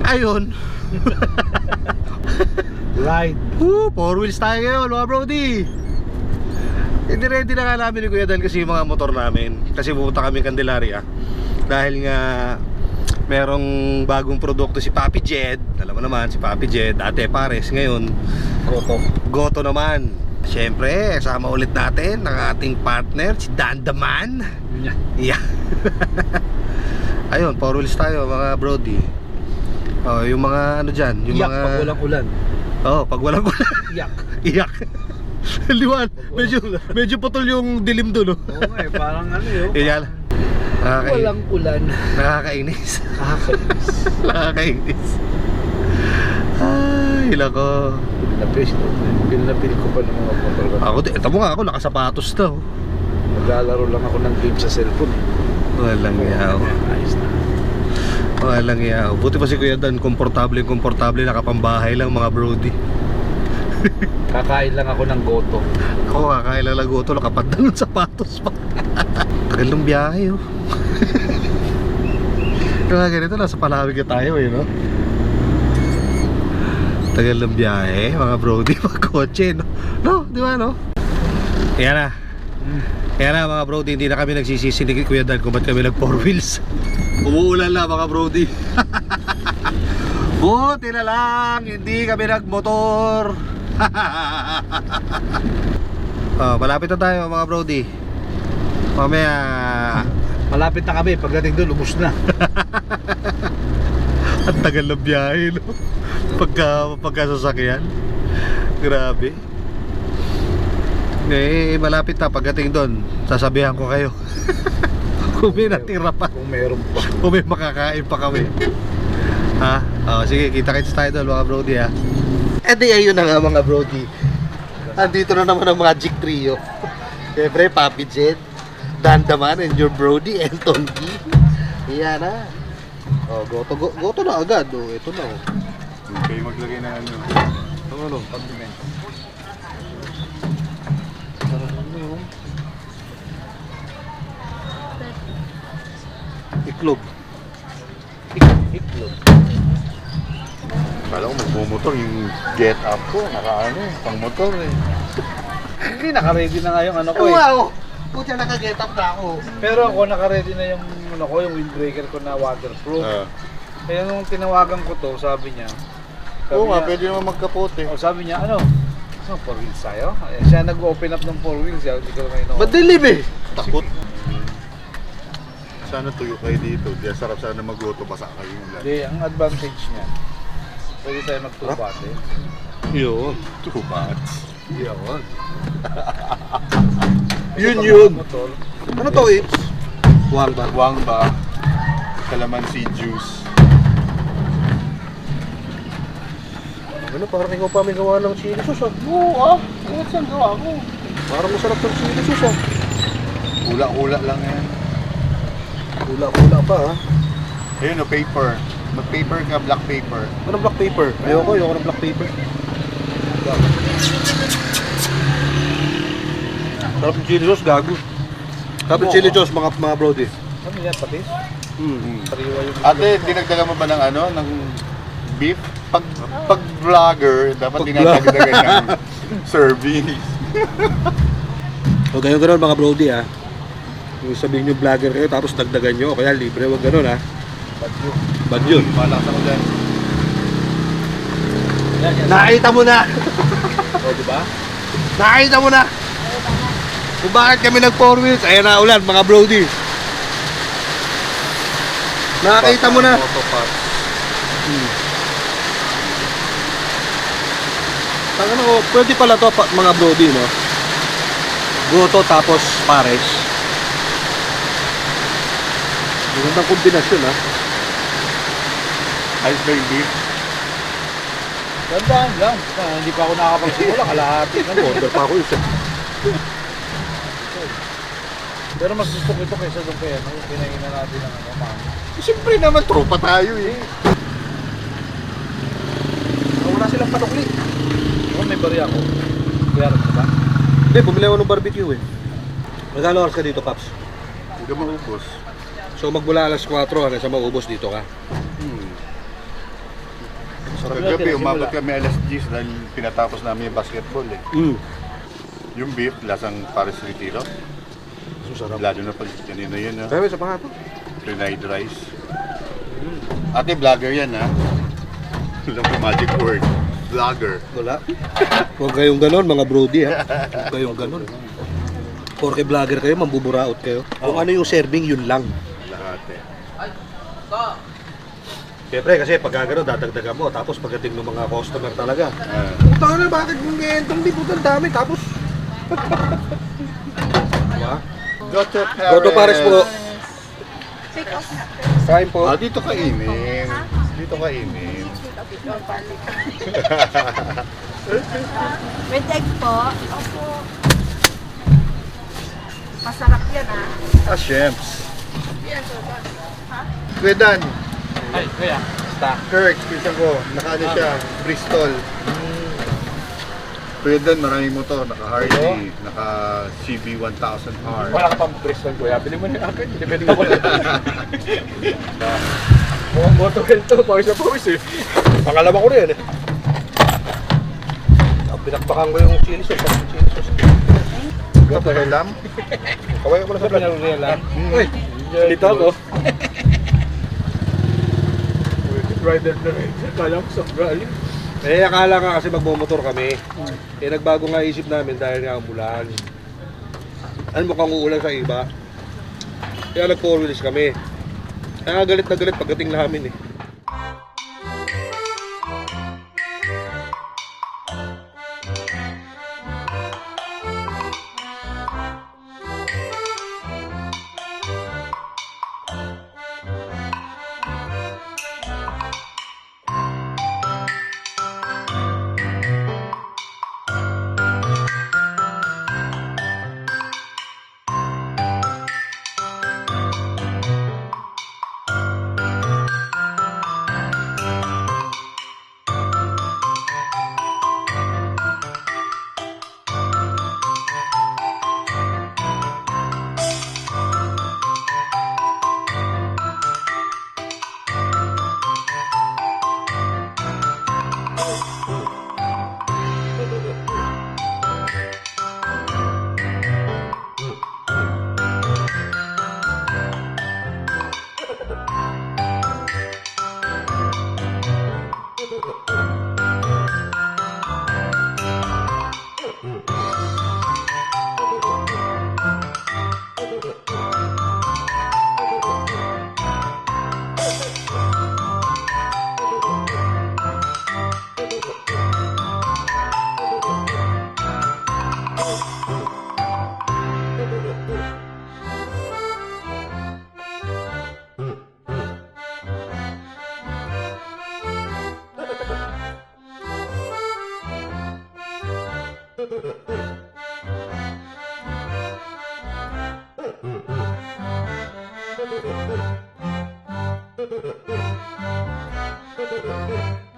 Ayun. Right. Four wheels tayo ngayon mga brody. Hindi ready na nga namin ni Kuya Dan kasi yung mga motor namin. Kasi pupunta kami Candelaria. Dahil nga merong bagong produkto si Papi Jed. Alam mo naman si Papi Jed, dati Pares, ngayon Goto naman. Siyempre, kasama ulit natin ang ating partner, si Dan the Man. Yeah. Ayun, four wheels tayo mga brody. Oh, yung mga ano dyan, yung Iyak mga... pag walang ulan. Oh, pag walang ulan. Iyak. Iyak. Liwan, medyo putol yung dilim doon, no? Oo nga eh, parang ano yun. Yan. Walang ulan. Nakakainis. Nakakainis. Nakakainis. Ay, lako. Pinapil ko pa ng mga motor ko. Ako, ito mo nga ako, nakasapatos to. Naglalaro lang ako ng game sa cellphone. Walang yaw. Ayos na. Walang yaw. Buti pa si Kuya Dan, komportable, nakapambahay lang mga brody. Kakain lang ako ng goto. Ako kakain lang lagoto, nakapad na ng sapatos pa. Tagal ng biyahe, oh. Kaya ganito, nasa Palawig na tayo, eh, no? Tagal ng biyahe, mga brody, mga kotse, no? No, di ba, no? Yan na. Yan na, mga brody, hindi na kami nagsisisi ni Kuya Dan kung ba't kami nag four wheels. Umuulan na, mga brody. Buti na lang, hindi kami nagmotor. Oh, malapit na tayo, mga brody. Mamaya Malapit na kami, pagdating doon, ubus na. ang tagal ng biyahe, no? Pagkasasakyan. Grabe. Eh, malapit na pagdating doon. Sasabihan ko kayo. Kung may natira pa. Kung meron pa. Kung may makakain pa kami. Ha? Oh, sige, kita-kits tayo doon, mga brody, ha? Eh di, ayun na nga, mga brody. Andito na naman ang Magic Trio. Siyempre, Papi Jed, Dan the Man, and your brody, Elton G. Iyan na. Oh, goto na agad. Oh, ito na, oh. Okay, maglagay na ano. Ano? Condimento. Iklog. Iklog. Kala ko magmumotor yung get up ko. Nakaano eh, pang motor eh. Hindi, naka-ready na nga yung ano ko eh. Wow! Puti naka-get up na ako. Pero ako naka-ready na yung ano ko, yung windbreaker ko na waterproof. Kaya nung tinawagan ko to, sabi niya. Oo nga, pwede naman magkapote. Sabi niya, ano? Four wheels tayo? Siya nag-open up ng four wheels. Hindi ko naman ino. Madilim eh! Takot. Sana tuyo kayo dito. Di sarap sana magluto pa sa kayo yung lahat. Hindi, ang advantage niya, pwede tayo mag-tubate. Yun. 2 bats. Yun. Yun. Ano to, Ips? Wangba. Wangba. Calamansi juice. Ano, parang ikaw pa may gawa ng chili sauce, ah. Oo ano saan gawa ko? Parang masarap ng chili sauce, ah. Ula-ula lang yan. Hula-hula pa, ha. Ayun o, paper. Mag-paper ka, black paper. Anong black paper? Ayoko ng black paper. Sarap ng chili sauce, gago. Sarap ng chili sauce, mga brody. Ano yan, patis? Sariwa yung... Ate, dinagdagan mo ba ng ano, ng beef? Pag vlogger, dapat dinagdagan ng serving. O ganyan mga brody, ha. Yung sabihin nyo vlogger kayo, tapos dagdagan nyo, kaya libre, wag ganun, ha. Bad yun. Malakas ako dyan. Nakita mo na! O, diba? Nakita mo na! Kung bakit kami nag 4 wheels, ayan na ulan, mga brody. Nakita mo na! Ano, pwede pala to mga brody, no? Goto tapos Pares. Magandang kombinasyon, ha? Ayos ba yung beef? Gandaan lang. Hindi pa ako nakakapagsimula. Kalahati na po. Order pa ako isa. Pero mas gusto ko ito kaysa doon kaya. Yung pinainan natin ng ano, mami. Siyempre naman, tropa tayo eh. Wala silang panukli. Oh, may bari ako. Kaya rin ba? Hindi, bumili ako ng barbecue, eh. Magkano oras ka dito, Paps? Hindi ka maubos. So magmula alas 4 hanggang sa maubos dito ka. Kagabi, umabot kami alas 10 dahil pinatapos namin yung basketball eh. Yung beef, lasang Paris Retiro. Sarap. Lalo na pag kanina yun ha. Sabi sa pangato. Fried rice. Ate, vlogger yan ha. Alam ko magic word. Vlogger. Wala. Huwag kayong ganon, mga brody ha. Huwag kayong ganon. Porke vlogger kayo, mambuburaot kayo. Kung ano yung serving, yun lang. Lahat eh. Siyempre, kasi pag gano'n, dadagdagan mo. Tapos pagdating ng mga customer talaga. Ah. Puta na, bakit mong gentong di puta dami? Tapos... diba? Goto Paris. Goto Paris po. Kain po. Ah, dito kainin. Dito kainin. With egg po. Opo. Masarap yan ah. Ah, shemps. Kuya Dan. Ay, kuya. Basta. Kirk, pinsan ko. Nakaano siya. Bristol. Kuya Dan, maraming motor. Naka-Harley. Naka-CB 1000R. Wala ka pang Bristol, kuya. Bili mo na yung akin. Depende ako lang. Mukhang motorel to. Pawis na pawis eh. Pangalawa ko rin eh. Pinakpakan ko yung chili sauce. Chili sauce. Goto Helam. Kaway ko lang sa Sabi niya lang. Uy, Dito ako. Rider na rider. Kala ko sa rally. eh, akala nga kasi magmomotor kami. Eh, nagbago nga isip namin dahil nga umulan. Ano mukhang uulan sa iba. Kaya nag-four wheels kami. Kaya galit na galit pagdating namin eh. Thank you.